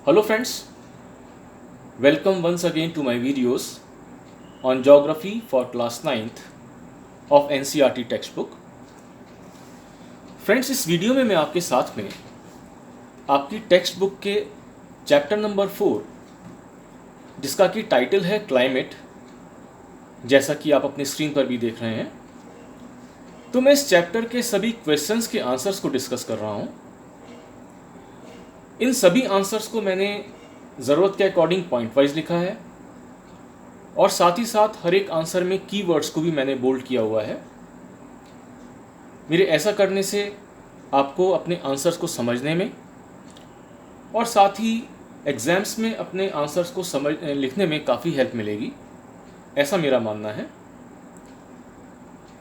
Hello friends, welcome once again to my videos on Geography for class 9th of NCERT textbook. Friends, इस video में मैं आपके साथ में आपकी टेक्स्ट बुक के चैप्टर नंबर 4 जिसका कि टाइटल है क्लाइमेट, जैसा कि आप अपनी स्क्रीन पर भी देख रहे हैं, तो मैं इस चैप्टर के सभी क्वेश्चंस के आंसर्स को डिस्कस कर रहा हूं। इन सभी आंसर्स को मैंने ज़रूरत के अकॉर्डिंग पॉइंट वाइज लिखा है और साथ ही साथ हर एक आंसर में कीवर्ड्स को भी मैंने बोल्ड किया हुआ है। मेरे ऐसा करने से आपको अपने आंसर्स को समझने में और साथ ही एग्ज़ाम्स में अपने आंसर्स को लिखने में काफ़ी हेल्प मिलेगी, ऐसा मेरा मानना है।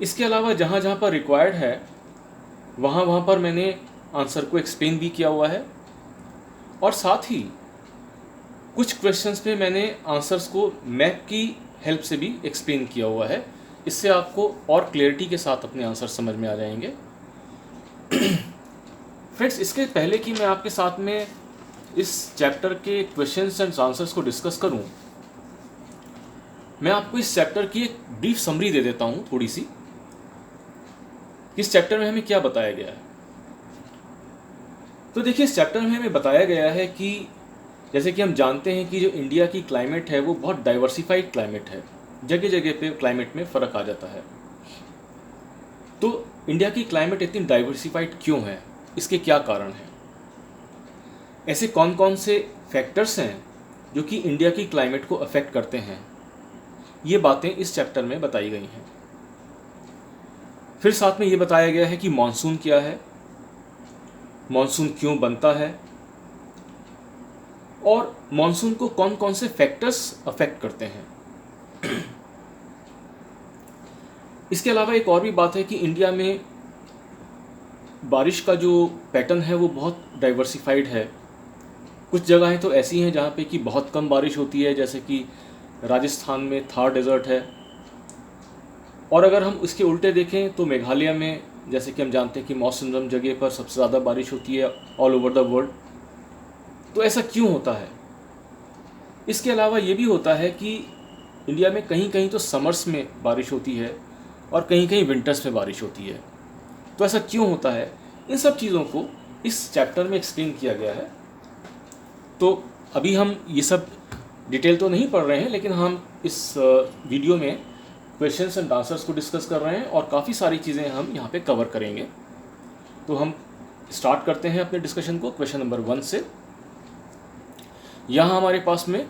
इसके अलावा जहाँ जहाँ पर रिक्वायर्ड है वहाँ पर मैंने आंसर को एक्सप्लेन भी किया हुआ है और साथ ही कुछ क्वेश्चंस पे मैंने आंसर्स को मैप की हेल्प से भी एक्सप्लेन किया हुआ है। इससे आपको और क्लैरिटी के साथ अपने आंसर समझ में आ जाएंगे। फ्रेंड्स, इसके पहले कि मैं आपके साथ में इस चैप्टर के क्वेश्चंस एंड आंसर्स को डिस्कस करूं, मैं आपको इस चैप्टर की एक ब्रीफ समरी दे देता हूं थोड़ी सी। इस चैप्टर में हमें क्या बताया गया है। तो देखिए, इस चैप्टर में हमें बताया गया है कि जैसे कि हम जानते हैं कि जो इंडिया की क्लाइमेट है वो बहुत डाइवर्सिफाइड क्लाइमेट है, जगह जगह पे क्लाइमेट में फ़र्क आ जाता है। तो इंडिया की क्लाइमेट इतनी डाइवर्सिफाइड क्यों है, इसके क्या कारण हैं, ऐसे कौन कौन से फैक्टर्स हैं जो कि इंडिया की क्लाइमेट को अफेक्ट करते हैं, ये बातें इस चैप्टर में बताई गई हैं। फिर साथ में ये बताया गया है कि मॉनसून क्या है, मॉनसून क्यों बनता है और मॉनसून को कौन कौन से फैक्टर्स अफेक्ट करते हैं। इसके अलावा एक और भी बात है कि इंडिया में बारिश का जो पैटर्न है वो बहुत डाइवर्सिफाइड है। कुछ जगहें तो ऐसी हैं जहाँ पे कि बहुत कम बारिश होती है, जैसे कि राजस्थान में थार डेजर्ट है। और अगर हम इसके उल्टे देखें तो मेघालय में, जैसे कि हम जानते हैं कि मौसम जगह पर सबसे ज़्यादा बारिश होती है ऑल ओवर द वर्ल्ड। तो ऐसा क्यों होता है। इसके अलावा ये भी होता है कि इंडिया में कहीं कहीं तो समर्स में बारिश होती है और कहीं कहीं विंटर्स में बारिश होती है। तो ऐसा क्यों होता है, इन सब चीज़ों को इस चैप्टर में एक्सप्लेन किया गया है। तो अभी हम ये सब डिटेल तो नहीं पढ़ रहे हैं, लेकिन हम इस वीडियो में क्वेश्चंस एंड आंसर्स को डिस्कस कर रहे हैं और काफ़ी सारी चीज़ें हम यहाँ पे कवर करेंगे। तो हम स्टार्ट करते हैं अपने डिस्कशन को क्वेश्चन नंबर 1 से। यहाँ हमारे पास में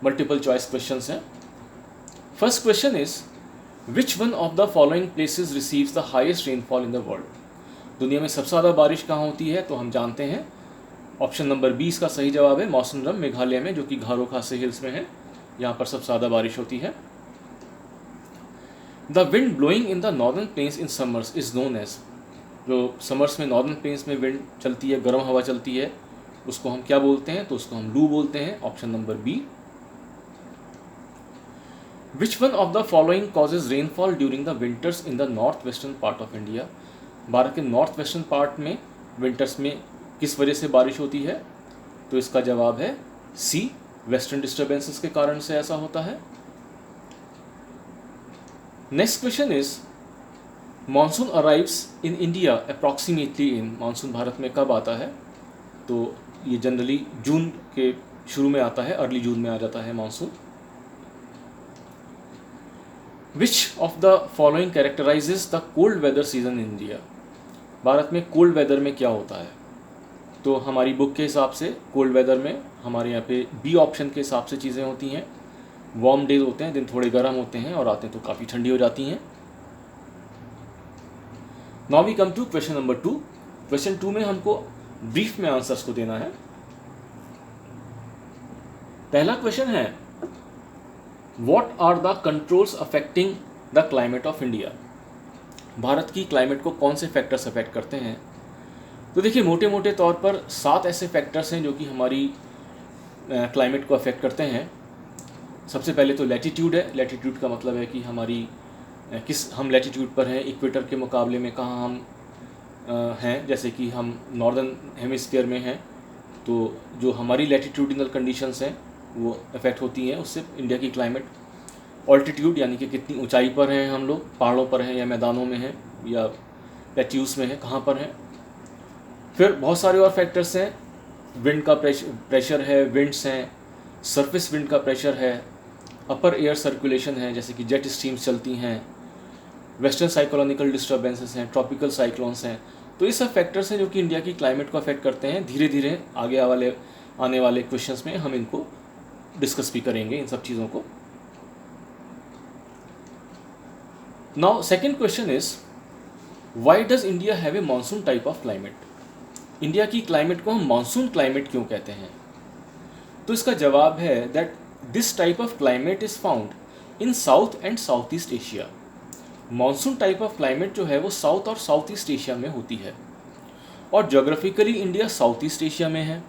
मल्टीपल चॉइस क्वेश्चंस हैं। First question is which one of the following places receives the highest rainfall in the world. दुनिया में सबसे ज़्यादा बारिश कहाँ होती है, तो हम जानते हैं ऑप्शन नंबर 20 का सही जवाब है मौसमरम, मेघालय में, जो कि घारो खासी हिल्स में है। यहाँ पर सबसे ज़्यादा बारिश होती है। The wind blowing in the northern plains in summers is known as. जो समर्स में नॉर्दर्न प्लेन्स में विंड चलती है, गर्म हवा चलती है, उसको हम क्या बोलते हैं, तो उसको हम लू बोलते हैं, option number B. Which one of the following causes rainfall during the winters in the north western part of India. Bharat के नॉर्थ वेस्टर्न पार्ट में विंटर्स में किस वजह से बारिश होती है, तो इसका जवाब है सी, वेस्टर्न डिस्टर्बेंसेस के कारण से ऐसा होता है। Next question is monsoon arrives in India approximately in. Monsoon Bharat में कब आता है, तो ये जनरली जून के शुरू में आता है, अर्ली जून में आ जाता है monsoon. Which of the following characterizes the cold weather season in India. Bharat में कोल्ड वेदर में क्या होता है, तो हमारी बुक के हिसाब से कोल्ड वेदर में हमारे यहाँ पे बी ऑप्शन के हिसाब से चीज़ें होती हैं। वार्म डेज होते हैं, दिन थोड़े गर्म होते हैं और रातें तो काफ़ी ठंडी हो जाती हैं। Now we come to question number 2। Question 2 में हमको ब्रीफ में आंसर्स को देना है। पहला क्वेश्चन है what are the controls affecting the climate of India. Bharat की क्लाइमेट को कौन से फैक्टर्स अफेक्ट करते हैं। तो देखिए, मोटे मोटे तौर पर 7 ऐसे फैक्टर्स हैं जो कि हमारी क्लाइमेट को अफेक्ट करते हैं। सबसे पहले तो लैटिट्यूड है। लैटिट्यूड का मतलब है कि हमारी हम लैटिट्यूड पर हैं, इक्वेटर के मुकाबले में कहाँ हम हैं। जैसे कि हम नॉर्दर्न हेमिस्फीयर में हैं तो जो हमारी लैटिट्यूडिनल कंडीशंस हैं वो अफेक्ट होती हैं उससे इंडिया की क्लाइमेट। ऑल्टीट्यूड यानी कि कितनी ऊंचाई पर हैं हम लोग, पहाड़ों पर हैं या मैदानों में हैं या प्लेट्यूस में हैं, कहाँ पर हैं। फिर बहुत सारे और फैक्टर्स हैं, विंड का प्रेशर है, विंड्स हैं, सरफेस विंड का प्रेशर है, अपर एयर सर्कुलेशन है जैसे कि जेट स्ट्रीम्स चलती हैं, वेस्टर्न साइक्लोनिकल डिस्टर्बेंसेस हैं, ट्रॉपिकल साइक्लोन्स हैं। तो ये सब फैक्टर्स हैं जो कि इंडिया की क्लाइमेट को अफेक्ट करते हैं। धीरे धीरे आगे आने वाले क्वेश्चंस में हम इनको डिस्कस भी करेंगे, इन सब चीज़ों को। Now second question is, why does India have a monsoon type of climate? India की क्लाइमेट को हम मानसून क्लाइमेट क्यों कहते हैं? तो इसका जवाब है that this type of climate is found in south and south east Asia. Monsoon type of climate जो है वो साउथ और साउथ ईस्ट एशिया में होती है, और geographically India south east Asia में है,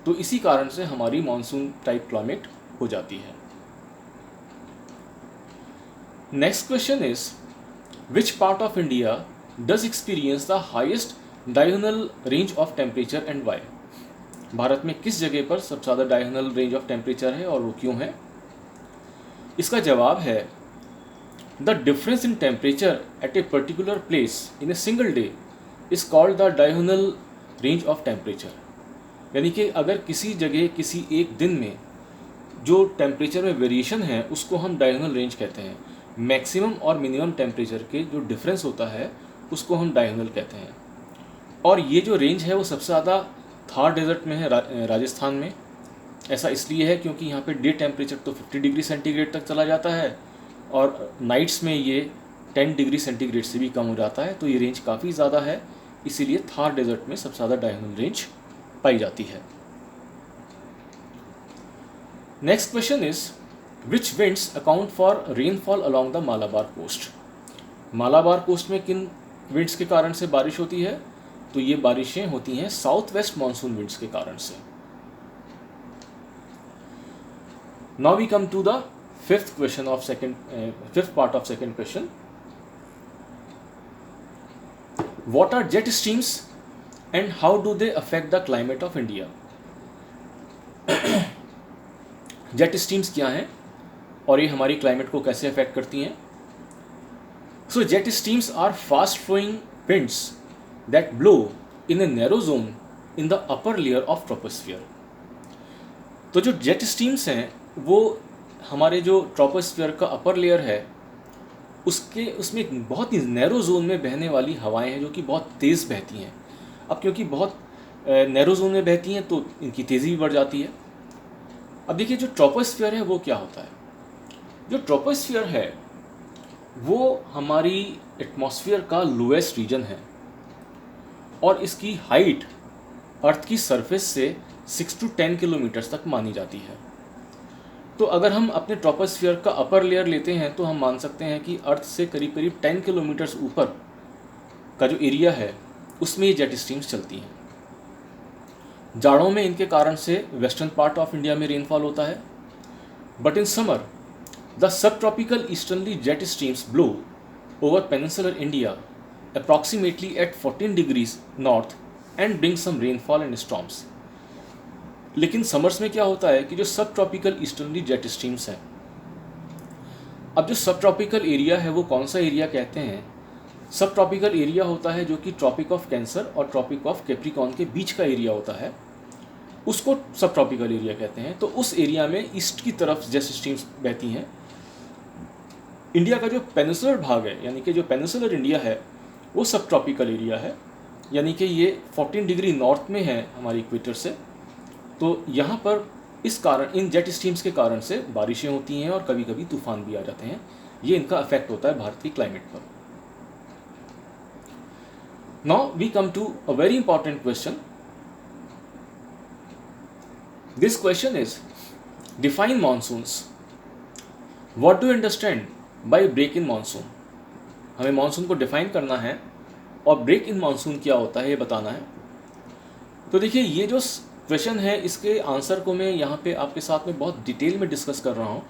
तो इसी कारण से हमारी मानसून टाइप क्लाइमेट हो जाती है। Next question is, which part of India does experience the highest diagonal range of temperature and why? Bharat में किस जगह पर सबसे ज़्यादा डायगोनल रेंज ऑफ टेम्परेचर है और वो क्यों है? इसका जवाब है, the difference in temperature at a particular place in a single day is called the diagonal range of temperature. यानी कि अगर किसी जगह किसी एक दिन में जो टेम्परेचर में वेरिएशन है उसको हम डायगोनल रेंज कहते हैं। मैक्सिमम और मिनिमम टेम्परेचर के जो डिफरेंस होता है उसको हम डायगोनल कहते हैं। और ये जो रेंज है वो सबसे ज़्यादा थार डेजर्ट में है, राजस्थान में। ऐसा इसलिए है क्योंकि यहाँ पे डे टेम्परेचर तो 50 डिग्री सेंटीग्रेड तक चला जाता है और नाइट्स में ये 10 डिग्री सेंटीग्रेड से भी कम हो जाता है, तो ये रेंज काफ़ी ज़्यादा है, इसीलिए थार डेजर्ट में सबसे ज़्यादा डायगोनल रेंज पाई जाती है। Next question is, which winds account for rainfall along the Malabar coast? Malabar coast में किन विंड्स के कारण से बारिश होती है? तो ये बारिशें होती हैं साउथ वेस्ट मानसून विंड्स के कारण से। Now we come to the fifth part of second question. What are jet streams and how do they affect the climate of India? Jet streams क्या हैं और ये हमारी क्लाइमेट को कैसे अफेक्ट करती हैं? So jet streams are fast flowing winds that blow in a narrow zone in the upper layer of troposphere. तो जो जेट स्ट्रीम्स हैं वो हमारे जो ट्रोपोस्फियर का अपर लेयर है उसमें एक बहुत ही नैरो जोन में बहने वाली हवाएं हैं जो कि बहुत तेज़ बहती हैं। अब क्योंकि बहुत नैरो जोन में बहती हैं तो इनकी तेज़ी भी बढ़ जाती है। अब देखिए जो ट्रोपोस्फियर है वो क्या होता है? जो ट्रोपोस्फियर है वो हमारी एटमॉस्फेयर का लोएस्ट रीजन है और इसकी हाइट अर्थ की सरफेस से 6 to 10 किलोमीटर्स तक मानी जाती है। तो अगर हम अपने ट्रोपोस्फियर का अपर लेयर लेते हैं तो हम मान सकते हैं कि अर्थ से करीब करीब 10 किलोमीटर्स ऊपर का जो एरिया है उसमें ये जेट स्ट्रीम्स चलती हैं। जाड़ों में इनके कारण से वेस्टर्न पार्ट ऑफ इंडिया में रेनफॉल होता है, but in summer the subtropical easterly jet streams blow over peninsular India approximately at 14 degrees north and bring some rainfall and storms. लेकिन समर्स में क्या होता है कि जो सब ट्रॉपिकल ईस्टर्नली जेट स्ट्रीम्स हैं, अब जो सब ट्रॉपिकल एरिया है वो कौन सा एरिया कहते हैं? सब ट्रॉपिकल एरिया होता है जो कि ट्रॉपिक ऑफ कैंसर और ट्रॉपिक ऑफ कैप्रिकॉर्न के बीच का एरिया होता है, उसको सब ट्रॉपिकल एरिया कहते हैं। तो उस एरिया में ईस्ट की तरफ जेट स्ट्रीम्स बहती हैं। इंडिया का जो पेनिनसुलर भाग है यानी कि जो पेनिनसुलर इंडिया है वो सब ट्रॉपिकल एरिया है, यानी कि ये 14 डिग्री नॉर्थ में है हमारी इक्वेटर से। तो यहाँ पर इस कारण इन जेट स्ट्रीम्स के कारण से बारिशें होती हैं और कभी कभी तूफान भी आ जाते हैं। ये इनका इफेक्ट होता है भारत की क्लाइमेट पर। Now we come to a very important question. This question is, define monsoons. What do you understand by break in monsoon? हमें मानसून को डिफाइन करना है और ब्रेक इन मानसून क्या होता है ये बताना है। तो देखिए ये जो क्वेश्चन है इसके आंसर को मैं यहाँ पे आपके साथ में बहुत डिटेल में डिस्कस कर रहा हूँ,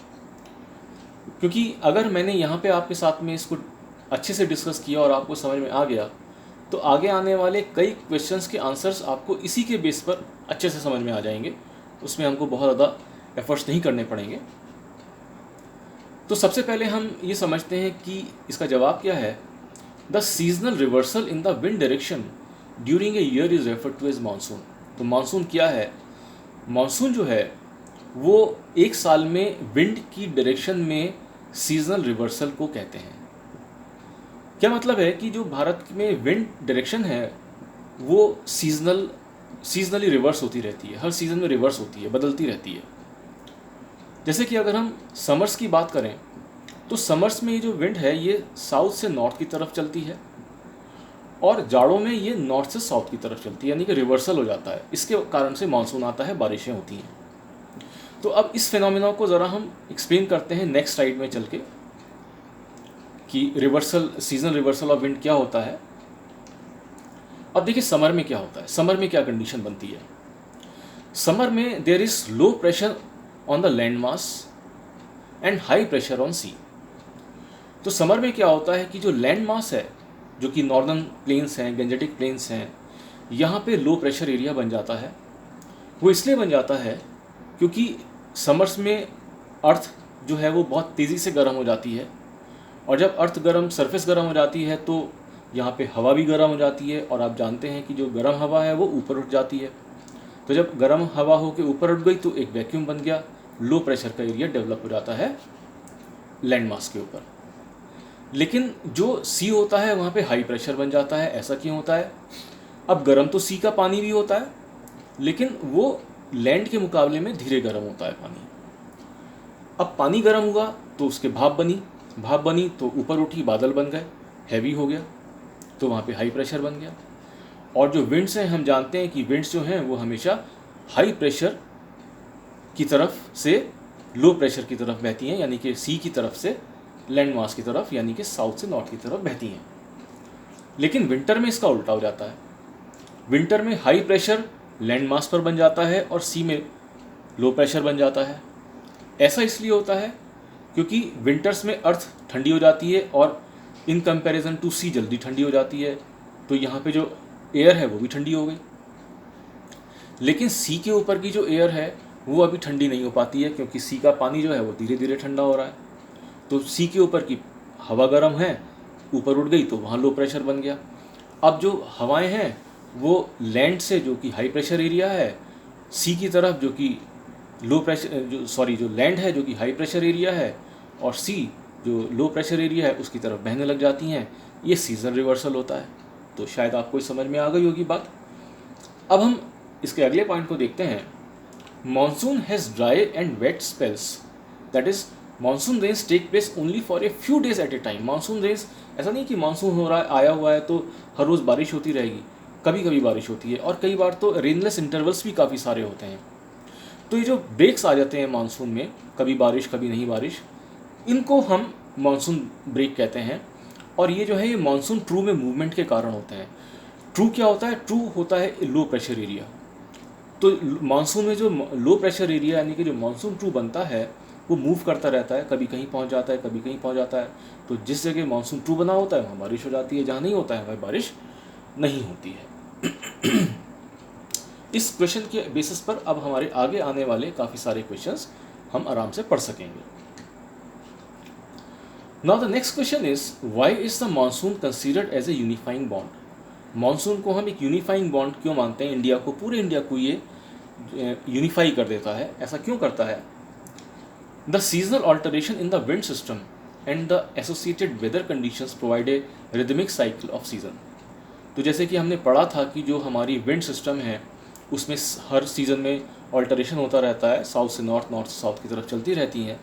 क्योंकि अगर मैंने यहाँ पे आपके साथ में इसको अच्छे से डिस्कस किया और आपको समझ में आ गया तो आगे आने वाले कई क्वेश्चंस के आंसर्स आपको इसी के बेस पर अच्छे से समझ में आ जाएंगे, उसमें हमको बहुत ज़्यादा एफर्ट्स नहीं करने पड़ेंगे। तो सबसे पहले हम ये समझते हैं कि इसका जवाब क्या है। The seasonal reversal in the wind direction during a year is referred to as monsoon. तो मानसून क्या है? मानसून जो है वो एक साल में विंड की डायरेक्शन में सीजनल रिवर्सल को कहते हैं। क्या मतलब है कि जो भारत में विंड डायरेक्शन है वो सीजनली रिवर्स होती रहती है, हर सीज़न में रिवर्स होती है, बदलती रहती है। जैसे कि अगर हम समर्स की बात करें तो समर्स में ये जो विंड है ये साउथ से नॉर्थ की तरफ चलती है और जाड़ों में ये नॉर्थ से साउथ की तरफ चलती है, यानी कि रिवर्सल हो जाता है। इसके कारण से मानसून आता है, बारिशें होती हैं। तो अब इस फिनोमिना को ज़रा हम एक्सप्लेन करते हैं नेक्स्ट स्लाइड में चल के कि reversal, seasonal reversal of wind क्या होता है। अब देखिए समर में क्या होता है, समर में क्या कंडीशन बनती है। समर में there is low pressure on the land mass and high pressure on sea. तो समर में क्या होता है कि जो लैंड मास है, जो कि नॉर्दर्न प्लेन्स हैं, गंजेटिक प्लेन्स हैं, यहाँ पे लो प्रेशर एरिया बन जाता है। वो इसलिए बन जाता है क्योंकि समर्स में अर्थ जो है वो बहुत तेज़ी से गर्म हो जाती है और जब अर्थ गर्म, सरफेस गर्म हो जाती है तो यहाँ पे हवा भी गर्म हो जाती है और आप जानते हैं कि जो गर्म हवा है वो ऊपर उठ जाती है। तो जब गर्म हवा हो के ऊपर उठ गई तो एक वैक्यूम बन गया, लो प्रेशर का एरिया डेवलप हो जाता है लैंड मास के ऊपर। लेकिन जो सी होता है वहाँ पे हाई प्रेशर बन जाता है। ऐसा क्यों होता है? अब गर्म तो सी का पानी भी होता है लेकिन वो लैंड के मुकाबले में धीरे गर्म होता है पानी। अब पानी गर्म हुआ तो उसके भाप बनी तो ऊपर उठी, बादल बन गए, हैवी हो गया, तो वहाँ पे हाई प्रेशर बन गया। और जो विंड्स हैं, हम जानते हैं कि विंड्स जो हैं वो हमेशा हाई प्रेशर की तरफ से लो प्रेशर की तरफ बहती हैं, यानी कि सी की तरफ से लैंड मास की तरफ, यानी कि साउथ से नॉर्थ की तरफ बहती हैं। लेकिन विंटर में इसका उल्टा हो जाता है। विंटर में हाई प्रेशर लैंड मास पर बन जाता है और सी में लो प्रेशर बन जाता है। ऐसा इसलिए होता है क्योंकि विंटर्स में अर्थ ठंडी हो जाती है और इन कंपैरिजन टू सी जल्दी ठंडी हो जाती है, तो यहाँ पे जो एयर है वो भी ठंडी हो गई। लेकिन सी के ऊपर की जो एयर है वो अभी ठंडी नहीं हो पाती है क्योंकि सी का पानी जो है वो धीरे धीरे ठंडा हो रहा है। तो सी के ऊपर की हवा गर्म है, ऊपर उठ गई तो वहाँ लो प्रेशर बन गया। अब जो हवाएं हैं वो लैंड से, जो कि हाई प्रेशर एरिया है, सी की तरफ जो कि लो प्रेशर, जो लैंड है जो कि हाई प्रेशर एरिया है, और सी जो लो प्रेशर एरिया है उसकी तरफ बहने लग जाती हैं। ये सीजन रिवर्सल होता है। तो शायद आपको समझ में आ गई होगी बात। अब हम इसके अगले पॉइंट को देखते हैं। Monsoon has dry and wet spells, that is monsoon rains take place only for a few days at a time. Monsoon rains ऐसा नहीं कि मानसून हो रहा है, आया हुआ है तो हर रोज़ बारिश होती रहेगी। कभी कभी बारिश होती है और कई बार तो रेनलेस इंटरवल्स भी काफ़ी सारे होते हैं। तो ये जो ब्रेक्स आ जाते हैं मानसून में, कभी बारिश कभी नहीं बारिश, इनको हम मानसून ब्रेक कहते हैं। और ये जो है ये मानसून ट्रू में मूवमेंट के कारण होते हैं। ट्रू क्या होता है? ट्रू होता है लो प्रेशर एरिया। तो मानसून में जो लो प्रेशर एरिया यानी कि जो मानसून ट्रू बनता है वो मूव करता रहता है, कभी कहीं पहुंच जाता है, कभी कहीं पहुंच जाता है। तो जिस जगह मानसून ट्रू बना होता है वहाँ बारिश हो जाती है, जहाँ नहीं होता है वहाँ बारिश नहीं होती है। इस क्वेश्चन के बेसिस पर अब हमारे आगे आने वाले काफ़ी सारे क्वेश्चंस हम आराम से पढ़ सकेंगे। Now the next question is why is the monsoon considered as a unifying bond. Monsoon को हम एक यूनिफाइंग बॉन्ड क्यों मानते हैं? इंडिया को, पूरे इंडिया को ये यूनिफाई कर देता है। ऐसा क्यों करता है? The seasonal alteration in the wind system and the associated weather conditions provide a rhythmic cycle of season. तो जैसे कि हमने पढ़ा था कि जो हमारी विंड सिस्टम है उसमें हर सीज़न में ऑल्टरेशन होता रहता है, साउथ से नॉर्थ, नॉर्थ से साउथ की तरफ चलती रहती हैं।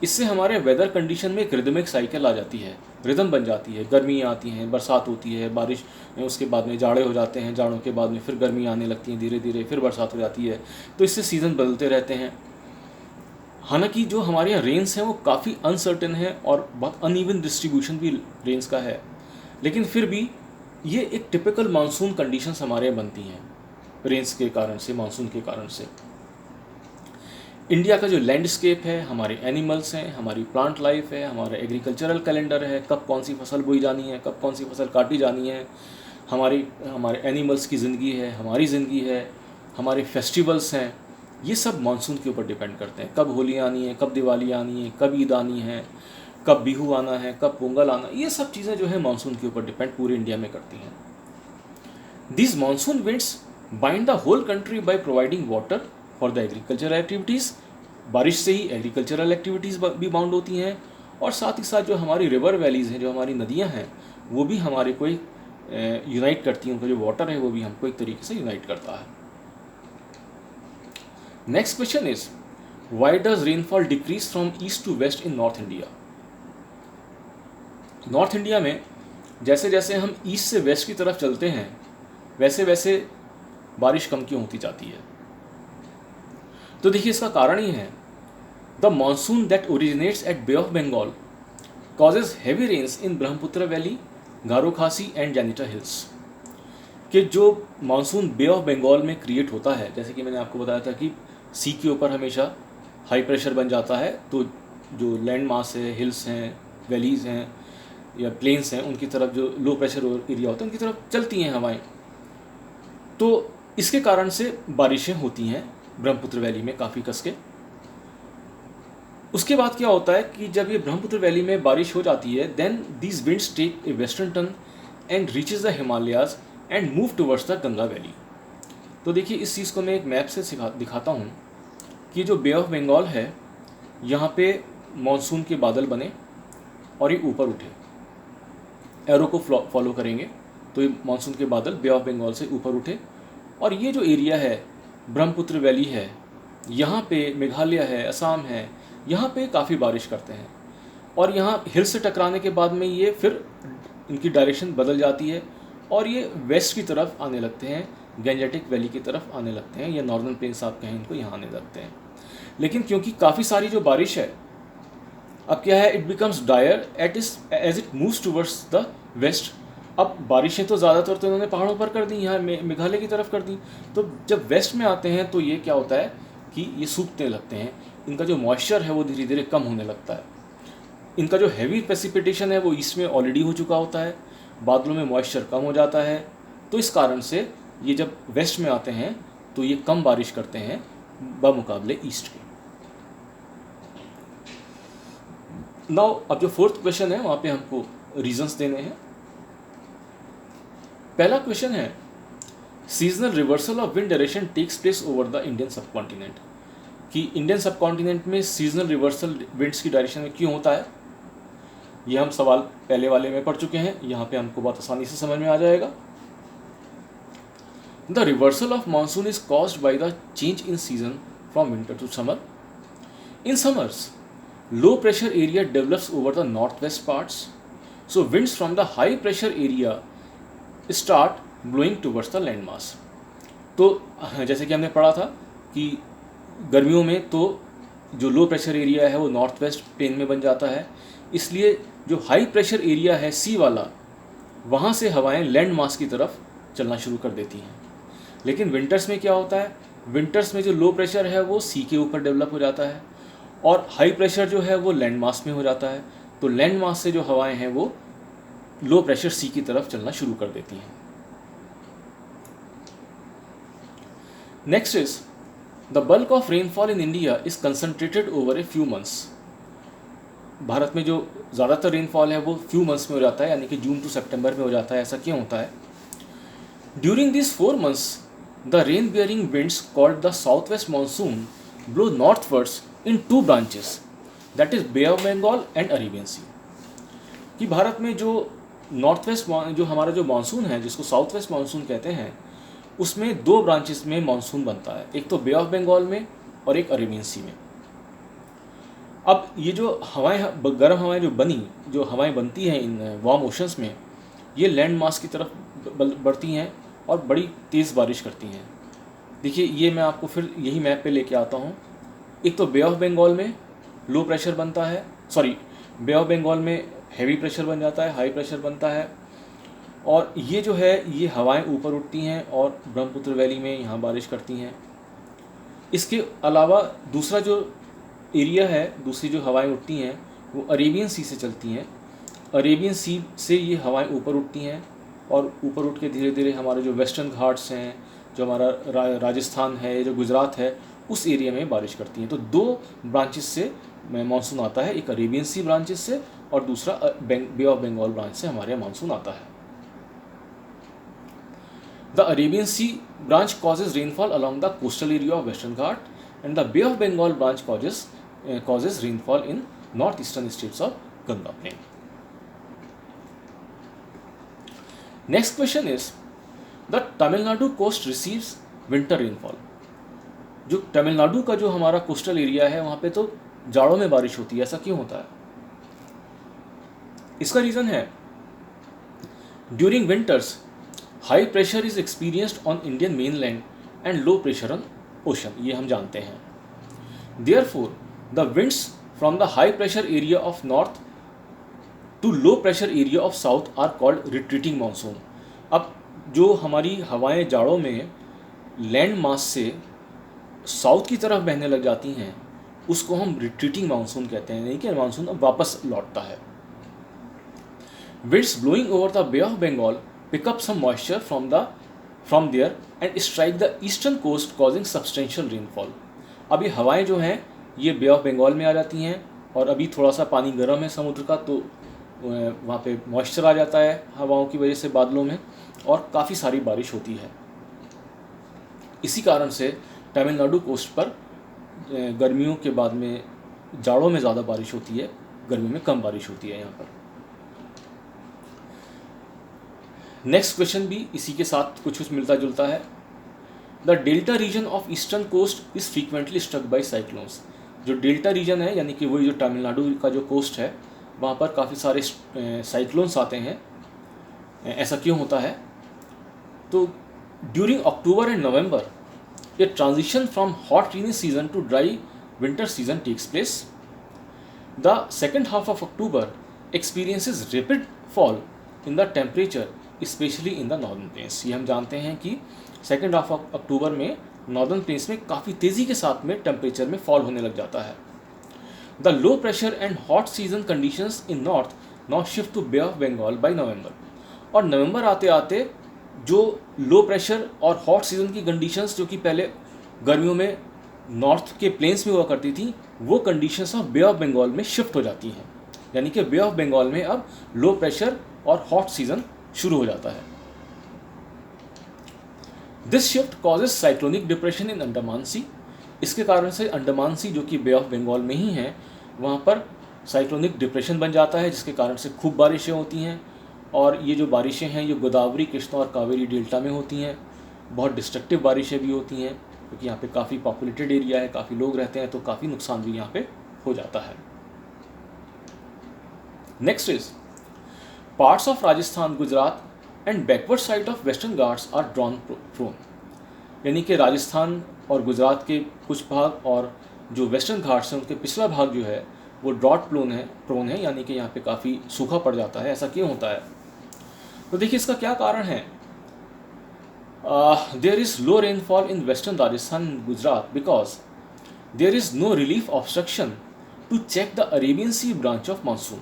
इससे हमारे वेदर कंडीशन में एक रिदमिक साइकिल आ जाती है, रिदम बन जाती है। गर्मी आती हैं, बरसात होती है, बारिश, उसके बाद में जाड़े हो जाते हैं, जाड़ों के बाद में फिर गर्मी आने लगती है, धीरे धीरे फिर बरसात हो जाती है। तो इससे सीज़न बदलते रहते हैं। हालांकि जो हमारे यहाँ रेंस हैं वो काफ़ी अनसर्टेन है और बहुत अनइवन डिस्ट्रीब्यूशन भी रेंस का है, लेकिन फिर भी ये एक टिपिकल मानसून कंडीशंस हमारे यहाँ बनती हैं रेंस के कारण से, मानसून के कारण से। इंडिया का जो लैंडस्केप है, हमारे एनिमल्स हैं, हमारी प्लांट लाइफ है, हमारा एग्रीकल्चरल कैलेंडर है, कब कौन सी फसल बोई जानी है, कब कौन सी फसल काटी जानी है, हमारे हमारे एनिमल्स की ज़िंदगी है, हमारी ज़िंदगी है, हमारे फेस्टिवल्स हैं, ये सब मानसून के ऊपर डिपेंड करते हैं। कब होली आनी है, कब दिवाली आनी है, कब ईद आनी है, कब बिहू आना है, कब पोंगल आना, ये सब चीज़ें जो है मानसून के ऊपर डिपेंड पूरे इंडिया में करती हैं। These monsoon winds bind the whole country by providing water for the agricultural activities। बारिश से ही एग्रीकल्चरल एक्टिविटीज़ भी बाउंड होती हैं, और साथ ही साथ जो हमारी रिवर वैलीज़ हैं, जो हमारी नदियां हैं, वो भी हमारे को यूनाइट करती हैं। उनका जो वाटर है वो भी हमको एक तरीके से यूनाइट करता है। Next question is, why does rainfall decrease from east to west in north India. North India में जैसे जैसे हम ईस्ट से वेस्ट की तरफ चलते हैं, वैसे वैसे बारिश कम क्यों होती जाती है। तो देखिए, इसका कारण ही है, the monsoon that originates at Bay of Bengal causes heavy rains in Brahmaputra valley, Garo Khasi and जैनिटा hills. कि जो मानसून बे ऑफ बंगाल में क्रिएट होता है, जैसे कि मैंने आपको बताया था कि सी के ऊपर हमेशा हाई प्रेशर बन जाता है, तो जो लैंड मास है, हिल्स हैं, वैलीज़ हैं या प्लेन्स हैं, उनकी तरफ जो लो प्रेशर एरिया होता है उनकी तरफ चलती हैं हवाएं। तो इसके कारण से बारिशें होती हैं ब्रह्मपुत्र वैली में काफ़ी कस के। उसके बाद क्या होता है कि जब ये ब्रह्मपुत्र वैली में बारिश हो जाती है, then these winds take a western turn and reaches the Himalayas and move towards the Ganga valley. तो देखिए, इस चीज़ को मैं एक मैप से दिखाता हूँ कि जो बे ऑफ बंगाल है, यहाँ पे मानसून के बादल बने और ये ऊपर उठे, एरो को फॉलो करेंगे तो ये मानसून के बादल बे ऑफ बंगाल से ऊपर उठे, और ये जो एरिया है ब्रह्मपुत्र वैली है, यहाँ पे मेघालय है, असम है, यहाँ पे काफ़ी बारिश करते हैं। और यहाँ हिल से टकराने के बाद में ये फिर इनकी डायरेक्शन बदल जाती है और ये वेस्ट की तरफ आने लगते हैं, गैंजेटिक वैली की तरफ आने लगते हैं, या नॉर्दर्न प्लेन्स आप कहें इनको, यहाँ आने लगते हैं। लेकिन क्योंकि काफ़ी सारी जो बारिश है, अब क्या है, it becomes drier as it moves towards the west. अब बारिशें तो ज़्यादातर तो इन्होंने पहाड़ों पर कर दी, यहाँ मेघालय की तरफ कर दी। तो जब वेस्ट में आते हैं तो ये क्या होता है कि ये सूखने लगते हैं, इनका जो मॉइस्चर है वो धीरे धीरे कम होने लगता है। इनका जो हैवी प्रेसिपिटेशन है वो ईस्ट में ऑलरेडी हो चुका होता है, बादलों में मॉइस्चर कम हो जाता है, तो इस कारण से ये जब वेस्ट में आते हैं तो ये कम बारिश करते हैं बमुकाबले ईस्ट के। नाउ अब जो फोर्थ क्वेश्चन है वहाँ पे हमको रीजंस देने हैं। पहला क्वेश्चन है, seasonal reversal of wind direction takes place over the Indian सब कॉन्टिनेंट। कि इंडियन सब कॉन्टिनेंट में सीजनल रिवर्सल विंड्स की डायरेक्शन में क्यों होता है, ये हम सवाल पहले वाले में पढ़ चुके हैं, यहाँ पे हमको बहुत आसानी से समझ में आ जाएगा। The reversal of monsoon is caused by the change in season from winter to summer. In summers low pressure area develops over the northwest parts, so winds from the high pressure area start blowing towards the land mass। तो जैसे कि हमने पढ़ा था कि गर्मियों में तो जो लो प्रेशर एरिया है वो नॉर्थ वेस्ट प्लेन में बन जाता है, इसलिए जो हाई प्रेशर एरिया है सी वाला, वहाँ से हवाएं लैंड मास की तरफ चलना शुरू कर देती हैं। लेकिन विंटर्स में क्या होता है, विंटर्स में जो लो प्रेशर है वो सी के ऊपर डेवलप हो जाता है और हाई प्रेशर जो है वो लैंड मास में हो जाता है। तो लैंड मास से जो हवाएं हैं वो लो प्रेशर सी की तरफ चलना शुरू कर देती हैं। Next is, the bulk of rainfall in India is concentrated over a few months. Bharat में जो ज़्यादातर रेनफॉल है वो फ्यू मंथ्स में हो जाता है, यानी कि जून टू सितंबर में हो जाता है। ऐसा क्यों होता है? During this 4 months the rain bearing winds called the south west monsoon blow northwards in 2 branches, that is Bay of Bengal and Arabian Sea. कि भारत में जो नॉर्थ वेस्ट जो हमारा जो मानसून है, जिसको साउथ वेस्ट मानसून कहते हैं, उसमें 2 ब्रांचेस में मानसून बनता है, एक तो बे ऑफ बंगाल में और एक अरेबियन सी में। अब ये जो हवाएं, गर्म हवाएं जो बनी, जो हवाएं बनती हैं इन वार्म ओशंस में, ये लैंड मास की तरफ बढ़ती हैं और बड़ी तेज़ बारिश करती हैं। देखिए, ये मैं आपको फिर यही मैप पे लेके आता हूँ। एक तो बे ऑफ बंगाल में लो प्रेशर बनता है, बे ऑफ बंगाल में हैवी प्रेशर बन जाता है, हाई प्रेशर बनता है, और ये जो है ये हवाएं ऊपर उठती हैं और ब्रह्मपुत्र वैली में यहाँ बारिश करती हैं। इसके अलावा दूसरा जो एरिया है, दूसरी जो हवाएं उठती हैं वो अरेबियन सी से चलती हैं। अरेबियन सी से ये हवाएं ऊपर उठती हैं और ऊपर उठ के धीरे धीरे हमारे जो वेस्टर्न घाट्स हैं, जो हमारा राजस्थान है, जो गुजरात है, उस एरिया में बारिश करती हैं। तो दो ब्रांचेस से मानसून आता है, एक अरेबियन सी ब्रांचेस से और दूसरा बे ऑफ बंगाल ब्रांच से हमारे यहाँ मानसून आता है। The Arabian sea branch causes rainfall along the coastal area of Western Ghat, and the Bay of Bengal branch causes rainfall in northeastern states of Ganga Plain. Next question is, the Tamil Nadu coast receives winter rainfall. जो तमिलनाडु का जो हमारा coastal area है वहाँ पे तो जाड़ों में बारिश होती है, ऐसा क्यों होता है? इसका रीज़न है, during winters high pressure is experienced on Indian mainland and low pressure on ocean, ये हम जानते हैं। Therefore the winds from the high pressure area of north to low pressure area of south are called retreating monsoon. अब जो हमारी हवाएं जाड़ों में land mass से साउथ की तरफ बहने लग जाती हैं, उसको हम रिट्रीटिंग मानसून कहते हैं, नहीं कि मानसून अब वापस लौटता है। Winds blowing over the bay of Bengal pick up some moisture from there and strike the eastern coast causing substantial rainfall. अब ये हवाएं जो हैं ये बे ऑफ बंगाल में आ जाती हैं और अभी थोड़ा सा पानी गर्म है समुद्र का, तो वहाँ पे मॉइस्चर आ जाता है हवाओं की वजह से बादलों में और काफ़ी सारी बारिश होती है। इसी कारण से तमिलनाडु कोस्ट पर गर्मियों के बाद में जाड़ों में ज़्यादा बारिश होती है, गर्मियों में कम बारिश होती है यहाँ पर। नेक्स्ट क्वेश्चन भी इसी के साथ कुछ मिलता जुलता है। The delta region of eastern coast is frequently struck by cyclones. जो डेल्टा रीजन है यानी कि वही जो तमिलनाडु का जो कोस्ट है वहाँ पर काफ़ी सारे साइक्लोन्स आते हैं। ऐसा क्यों होता है? तो during October and November a transition from hot rainy season to dry winter season takes place. The second half of October experiences rapid fall in the temperature specially in the northern plains. ये हम जानते हैं कि second half of अक्टूबर में northern plains में काफ़ी तेज़ी के साथ में टेम्परेचर में फॉल होने लग जाता है। The low pressure and hot season conditions in north now shift to Bay of Bengal by November. और नवंबर आते आते जो लो प्रेशर और हॉट सीजन की कंडीशंस जो कि पहले गर्मियों में नॉर्थ के प्लेन्स में हुआ करती थी, वो conditions of bay of Bengal में शिफ्ट हो जाती हैं, यानी कि बे ऑफ बंगाल में अब लो प्रेशर और हॉट सीजन शुरू हो जाता है। This shift causes cyclonic depression in Andaman Sea. इसके कारण से अंडमान सी जो कि बे ऑफ बंगाल में ही है वहाँ पर साइक्लोनिक डिप्रेशन बन जाता है, जिसके कारण से खूब बारिशें होती हैं। और ये जो बारिशें हैं ये गोदावरी, कृष्णा और कावेरी डेल्टा में होती हैं। बहुत डिस्ट्रक्टिव बारिशें भी होती हैं क्योंकि यहाँ पे काफ़ी पॉपुलेटेड एरिया है, काफ़ी लोग रहते हैं, तो काफ़ी नुकसान भी यहाँ पे हो जाता है। Next is parts of Rajasthan, Gujarat and backward side of Western Ghats are drought prone। यानी कि राजस्थान और गुजरात के कुछ भाग और जो वेस्टर्न घाट्स हैं उनके पिछला भाग जो है वो ड्रॉट प्रोन है, यानी कि यहाँ पे काफ़ी सूखा पड़ जाता है। ऐसा क्यों होता है? तो देखिए इसका क्या कारण है। There is low rainfall in western Rajasthan and Gujarat because there is no relief obstruction to check the Arabian sea branch of monsoon.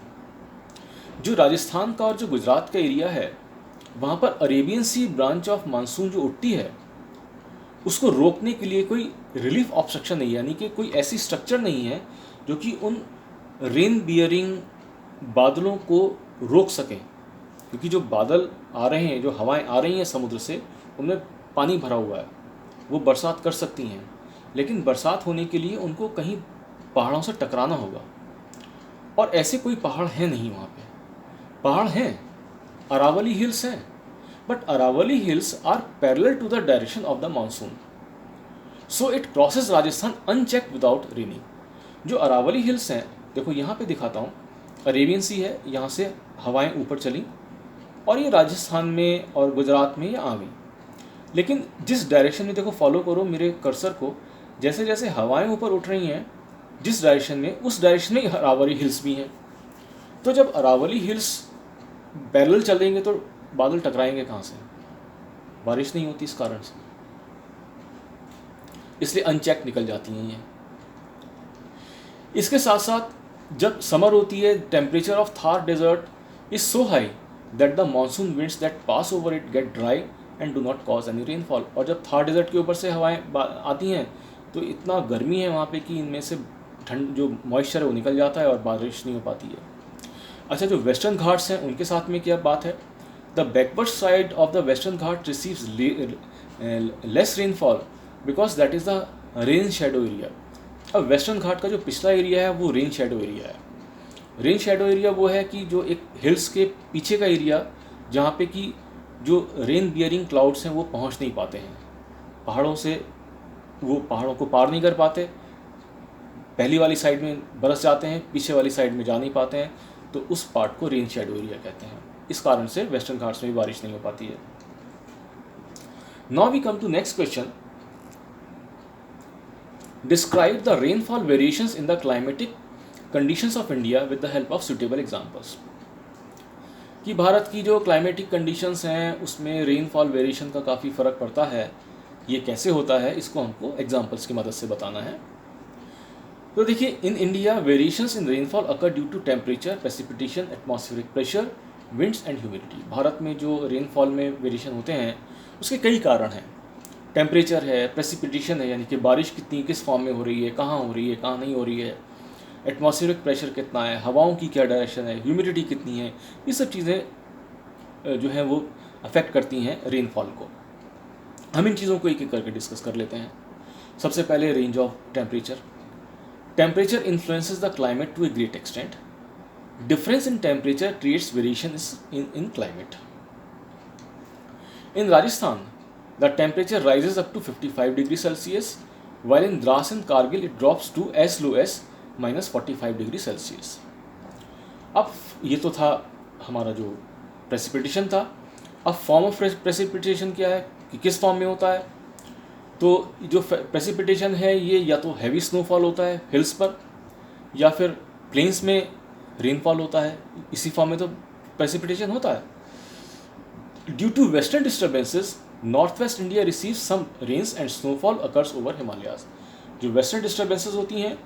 जो राजस्थान का और जो गुजरात का एरिया है वहाँ पर Arabian sea branch of monsoon जो उठती है उसको रोकने के लिए कोई रिलीफ ऑब्स्ट्रक्शन नहीं है, यानी कि कोई ऐसी स्ट्रक्चर नहीं है जो कि उन रेन बियरिंग बादलों को रोक सके। क्योंकि जो बादल आ रहे हैं, जो हवाएं आ रही हैं समुद्र से, उनमें पानी भरा हुआ है, वो बरसात कर सकती हैं, लेकिन बरसात होने के लिए उनको कहीं पहाड़ों से टकराना होगा। और ऐसे कोई पहाड़ हैं नहीं वहाँ पे। पहाड़ हैं, अरावली हिल्स हैं, but Aravalli hills are parallel to the direction of the monsoon, so it crosses Rajasthan unchecked without raining. जो अरावली हिल्स हैं, देखो यहाँ पे दिखाता हूँ, अरेबियन सी है, यहाँ से हवाएं ऊपर चली और ये राजस्थान में और गुजरात में ये आ गई। लेकिन जिस डायरेक्शन में, देखो फॉलो करो मेरे कर्सर को, जैसे जैसे हवाएं ऊपर उठ रही हैं जिस डायरेक्शन में, उस डायरेक्शन में अरावली हिल्स भी हैं। तो जब अरावली हिल्स पैरेलल चलेंगे तो बादल टकराएंगे कहाँ से? बारिश नहीं होती इस कारण से, इसलिए अनचेक निकल जाती हैं ये। इसके साथ साथ जब समर होती है, temperature of Thar desert is so high that the monsoon winds that pass over it get dry and do not cause any rainfall. और जब थार डेजर्ट के ऊपर से हवाएं आती हैं तो इतना गर्मी है वहाँ पे कि इनमें से ठंड जो मॉइस्चर है वो निकल जाता है और बारिश नहीं हो पाती है। अच्छा, जो वेस्टर्न घाट्स हैं उनके साथ में क्या बात है? The backward side of the western Ghat receives less rainfall because that is the rain shadow area. अब वेस्टर्न घाट का जो पिछला एरिया है वो रेन शेडो एरिया है। रेन शेडो एरिया वो है कि जो एक हिल्स के पीछे का एरिया जहाँ पे कि जो रेन बियरिंग क्लाउड्स हैं वो पहुँच नहीं पाते हैं, पहाड़ों से वो पहाड़ों को पार नहीं कर पाते, पहली वाली साइड में बरस जाते हैं, पीछे वाली साइड में जा नहीं पाते हैं, तो उस पार्ट को रेन शेडो एरिया कहते हैं। इस कारण से वेस्टर्न घाट्स में भी बारिश नहीं हो पाती है। Now we come to next question. Describe the rainfall variations in the climatic conditions of India with the help of suitable examples. कि भारत की जो क्लाइमेटिक कंडीशंस हैं उसमें रेनफॉल वेरिएशन का काफ़ी फ़र्क पड़ता है। ये कैसे होता है इसको हमको एग्जांपल्स की मदद से बताना है। तो देखिए, in India variations in rainfall occur due to temperature, precipitation, atmospheric pressure, winds and humidity. Bharat में जो रेनफॉल में वेरिएशन होते हैं उसके कई कारण हैं। टेम्परेचर है, प्रेसिपिटेशन है यानी कि बारिश कितनी किस फॉर्म में हो रही है, कहाँ हो रही है, कहाँ नहीं हो रही है, एटमॉस्फेरिक प्रेशर कितना है, हवाओं की क्या डायरेक्शन है, ह्यूमिडिटी कितनी है, ये सब चीज़ें जो हैं वो अफेक्ट करती हैं रेनफॉल को। हम इन चीज़ों को एक एक करके डिस्कस कर लेते हैं। सबसे पहले range of temperature. Temperature influences the climate to a great extent. Difference in temperature creates variation in climate. In Rajasthan the temperature rises up to 55 degree Celsius, while in Dras and Kargil it drops to as low as -45 degree Celsius. अब ये तो था हमारा जो precipitation था। अब form of precipitation क्या है कि किस फॉर्म में होता है? तो जो प्रेसिपिटेशन है ये या तो हैवी स्नोफॉल होता है हिल्स पर, या फिर प्लेन्स में रेनफॉल होता है, इसी फॉर्म में तो प्रेसिपिटेशन होता है। Due to western disturbances north west India receives some rains and snowfall occurs over Himalayas. जो वेस्टर्न डिस्टर्बेंसेस होती हैं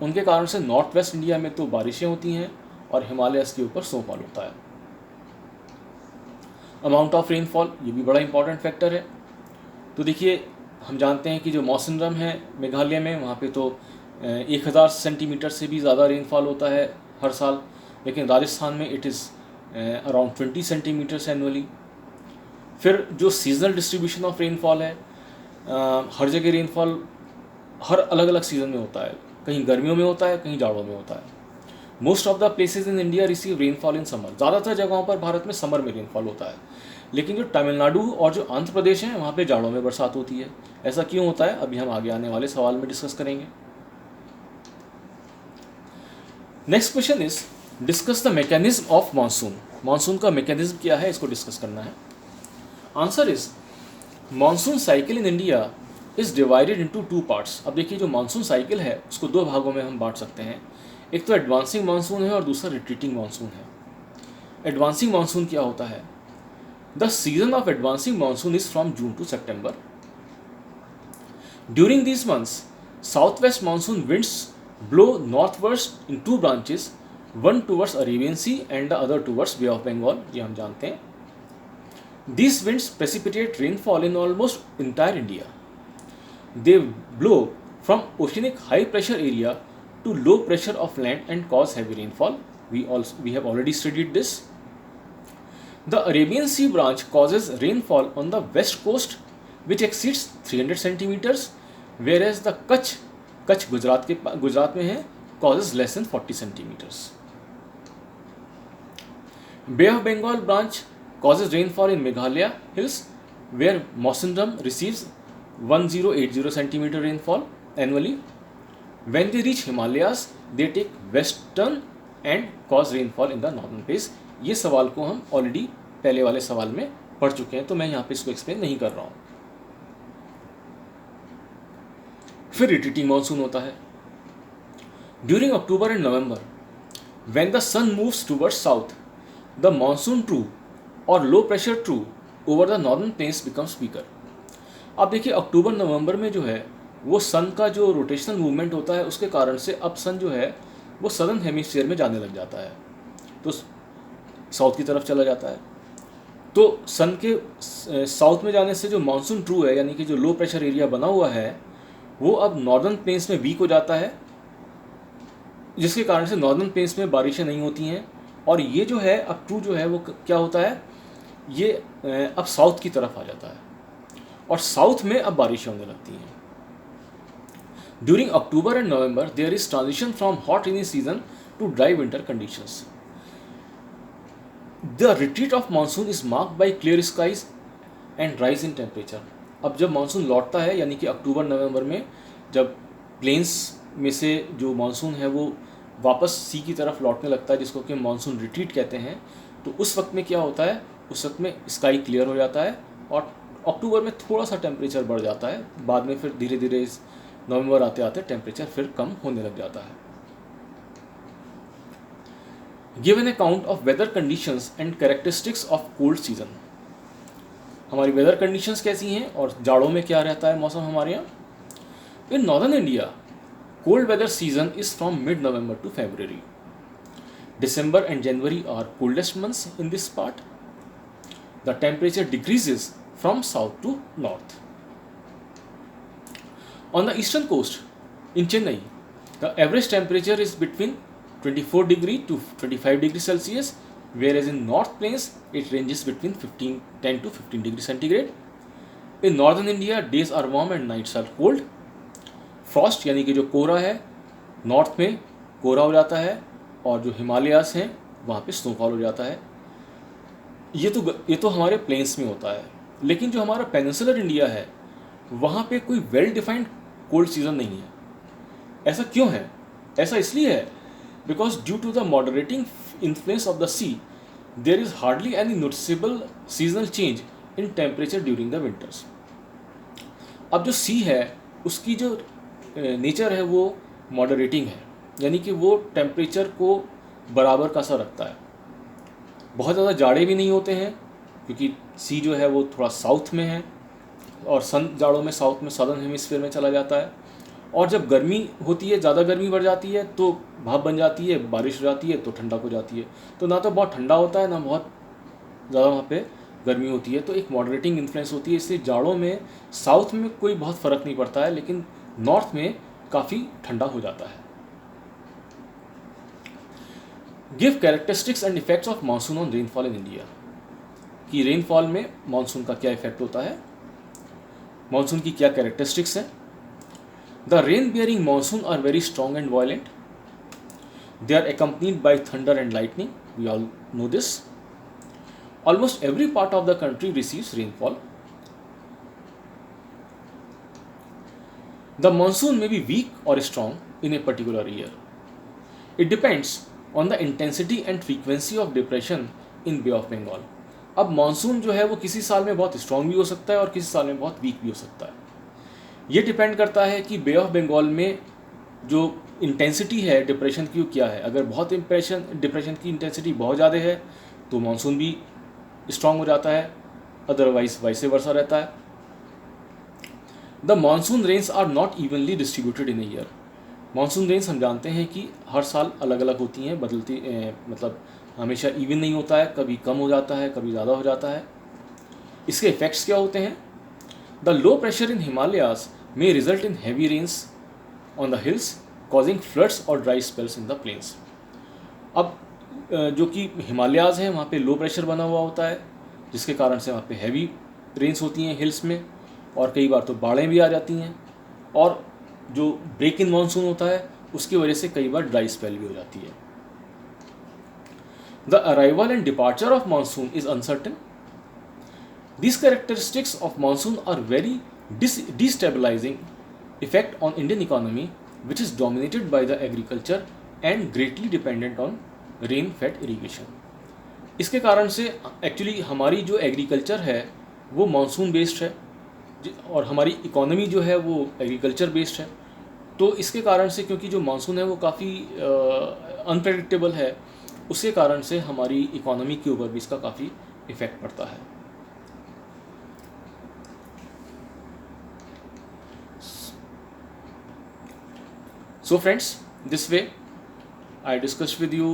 उनके कारण से नॉर्थ वेस्ट इंडिया में तो बारिशें होती हैं और हिमालयस के ऊपर स्नोफॉल होता है। अमाउंट ऑफ रेनफॉल ये भी बड़ा इंपॉर्टेंट फैक्टर है। तो देखिए, हम जानते हैं कि जो मौसम है मेघालय में वहाँ पे तो 1000 सेंटीमीटर से भी ज़्यादा रेनफॉल होता है हर साल, लेकिन राजस्थान में it is around 20 centimetres annually. फिर जो सीजनल डिस्ट्रीब्यूशन ऑफ रेनफॉल है, हर जगह रेनफॉल हर अलग अलग सीज़न में होता है, कहीं गर्मियों में होता है, कहीं जाड़ों में होता है। Most of the places in India receive rainfall in summer. ज़्यादातर जगहों पर भारत में समर में रेनफॉल होता है, लेकिन जो तमिलनाडु और जो आंध्र प्रदेश हैं वहाँ पे जाड़ों में बरसात होती है। ऐसा क्यों होता है अभी हम आगे आने वाले सवाल में डिस्कस करेंगे। Next question is discuss the mechanism of monsoon. Monsoon का मैकेनिज्म क्या है इसको डिस्कस करना है। Answer is monsoon cycle in India is divided into 2 parts. अब देखिए, जो मानसून साइकिल है उसको 2 भागों में हम बांट सकते हैं। एक तो एडवांसिंग मानसून है और दूसरा रिट्रीटिंग मानसून है। एडवांसिंग मानसून क्या होता है? The season of advancing monsoon is from June to September. During these months south west monsoon winds blow northwards in 2 branches, one towards Arabian sea and the other towards bay of Bengal. ये हम जानते हैं। These winds precipitate rainfall in almost entire India. They blow from oceanic high pressure area to low pressure of land and cause heavy rainfall. We have already studied this. The Arabian Sea branch causes rainfall on the west coast which exceeds 300 centimeters, whereas the Kutch Gujarat में है, causes less than 40 centimeters. Bay of Bengal branch causes rainfall in Meghalaya hills, where Mawsynram receives 1080 centimeter rainfall annually. When they reach Himalayas, they take western and cause rainfall in the northern place. ये सवाल को हम already पहले वाले सवाल में पढ़ चुके हैं, तो मैं यहाँ पे इसको एक्सप्लेन नहीं कर रहा हूँ। फिर रिट्रीटिंग मानसून होता है। During October and November, when the sun moves towards south, the monsoon true और low pressure true over the northern planes becomes weaker. अब देखिए, अक्टूबर नवंबर में जो है वो सन का जो रोटेशनल मूवमेंट होता है उसके कारण से अब सन जो है वो सदर्न हेमिस्फीयर में जाने लग जाता है। तो साउथ की तरफ चला जाता है। तो सन के साउथ में जाने से जो मानसून ट्रू है, यानी कि जो लो प्रेशर एरिया बना हुआ है, वो अब नॉर्दर्न प्लेन्स में वीक हो जाता है, जिसके कारण से नॉर्दर्न प्लेन्स में बारिशें नहीं होती हैं। और ये जो है अब ट्रू जो है वो क्या होता है, ये अब साउथ की तरफ आ जाता है और साउथ में अब बारिशें होने लगती हैं। During October and November there is transition from hot rainy season to dry winter conditions. The retreat of monsoon is marked by clear skies and rise in temperature. अब जब मानसून लौटता है, यानी कि अक्टूबर नवंबर में जब प्लेन्स में से जो मानसून है वो वापस सी की तरफ लौटने लगता है, जिसको कि मानसून रिट्रीट कहते हैं, तो उस वक्त में क्या होता है, उस वक्त में स्काई क्लियर हो जाता है और अक्टूबर में थोड़ा सा टेम्परेचर बढ़ जाता है। बाद में फिर धीरे धीरे इस नवंबर आते आते टेम्परेचर फिर कम होने लग जाता है। Give an account of weather conditions and characteristics of cold season. हमारी वेदर कंडीशंस कैसी हैं और जाड़ों में क्या रहता है मौसम हमारे यहाँ। In northern India cold weather season is from mid-November to February. December and January are coldest months in this part. The temperature decreases from south to north. On the eastern coast, in Chennai, the average temperature is between 24 degree to 25 degrees Celsius, whereas in North Plains, it ranges between 10 to 15 degrees centigrade. In northern India, days are warm and nights are cold. Frost यानी कि जो कोहरा है, north में कोहरा हो जाता है और जो हिमालयास हैं वहाँ पे स्नोफॉल हो जाता है। ये तो हमारे प्लेन्स में होता है, लेकिन जो हमारा पेनिनसुलर इंडिया है वहाँ पे कोई वेल डिफाइंड कोल्ड सीजन नहीं है। ऐसा क्यों है? ऐसा इसलिए है because due to the moderating influence of the sea there is hardly any noticeable seasonal change in temperature during the winters. अब जो सी है उसकी जो नेचर है वो मॉडरेटिंग है, यानी कि वो टेम्परेचर को बराबर का सा रखता है। बहुत ज़्यादा जाड़े भी नहीं होते हैं क्योंकि सी जो है वो थोड़ा साउथ में है और सन जाड़ों में साउथ में सदर्न हेमिस्फीयर में चला जाता है। और जब गर्मी होती है, ज़्यादा गर्मी बढ़ जाती है तो भाप बन जाती है, बारिश हो जाती है तो ठंडक हो जाती है। तो ना तो बहुत ठंडा होता है ना बहुत ज़्यादा वहाँ पे गर्मी होती है, तो एक मॉडरेटिंग इन्फ्लुएंस होती है। इसलिए जाड़ों में साउथ में कोई बहुत फ़र्क नहीं पड़ता है, लेकिन नॉर्थ में काफ़ी ठंडा हो जाता है। Give characteristics and effects of monsoon on rainfall in India. कि रेनफॉल में मानसून का क्या इफेक्ट होता है, मानसून की क्या कैरेक्टरिस्टिक्स हैं। The rain bearing monsoon are very strong and violent. They are accompanied by thunder and lightning. We all know this. Almost every part of the country receives rainfall. The monsoon may be weak or strong in a particular year. It depends on the intensity and frequency of depression in Bay of Bengal. अब monsoon जो है वो किसी साल में बहुत strong भी हो सकता है और किसी साल में बहुत वीक भी हो सकता है। ये डिपेंड करता है कि बे ऑफ बंगाल में जो इंटेंसिटी है डिप्रेशन की वो क्या है। अगर बहुत डिप्रेशन की इंटेंसिटी बहुत ज़्यादा है तो मानसून भी स्ट्रॉन्ग हो जाता है, अदरवाइज वैसे वर्षा रहता है। The monsoon rains are not evenly distributed in year. Monsoon rains हम जानते हैं कि हर साल अलग अलग होती हैं, बदलती मतलब हमेशा इवन नहीं होता है, कभी कम हो जाता है, कभी ज़्यादा हो जाता है। इसके इफेक्ट्स क्या होते हैं? The low pressure in Himalayas may result in heavy rains on the hills causing floods or dry spells in the plains. अब जो कि हिमालयाज हैं वहाँ पे लो प्रेशर बना हुआ होता है, जिसके कारण से वहाँ पे हैवी रेन्स होती हैं हिल्स में, और कई बार तो बाढ़ें भी आ जाती हैं। और जो ब्रेक इन मानसून होता है उसकी वजह से कई बार ड्राई स्पेल भी हो जाती है। The arrival and departure of monsoon is uncertain. These characteristics of monsoon are very destabilizing effect on Indian economy, which is dominated by the agriculture and greatly dependent on rain-fed irrigation. इसके कारण से actually हमारी जो agriculture है वो monsoon based है और हमारी इकोनॉमी जो है वो एग्रीकल्चर बेस्ड है। तो इसके कारण से, क्योंकि जो मानसून है वो काफ़ी अनप्रेडिक्टेबल है, उसके कारण से हमारी इकोनॉमी के ऊपर भी इसका काफ़ी इफ़ेक्ट पड़ता है। So friends, this way I discussed with you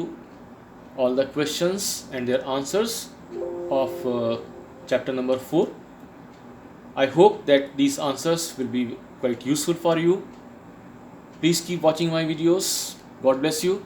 all the questions and their answers of chapter number 4. I hope that these answers will be quite useful for you. Please keep watching my videos. God bless you.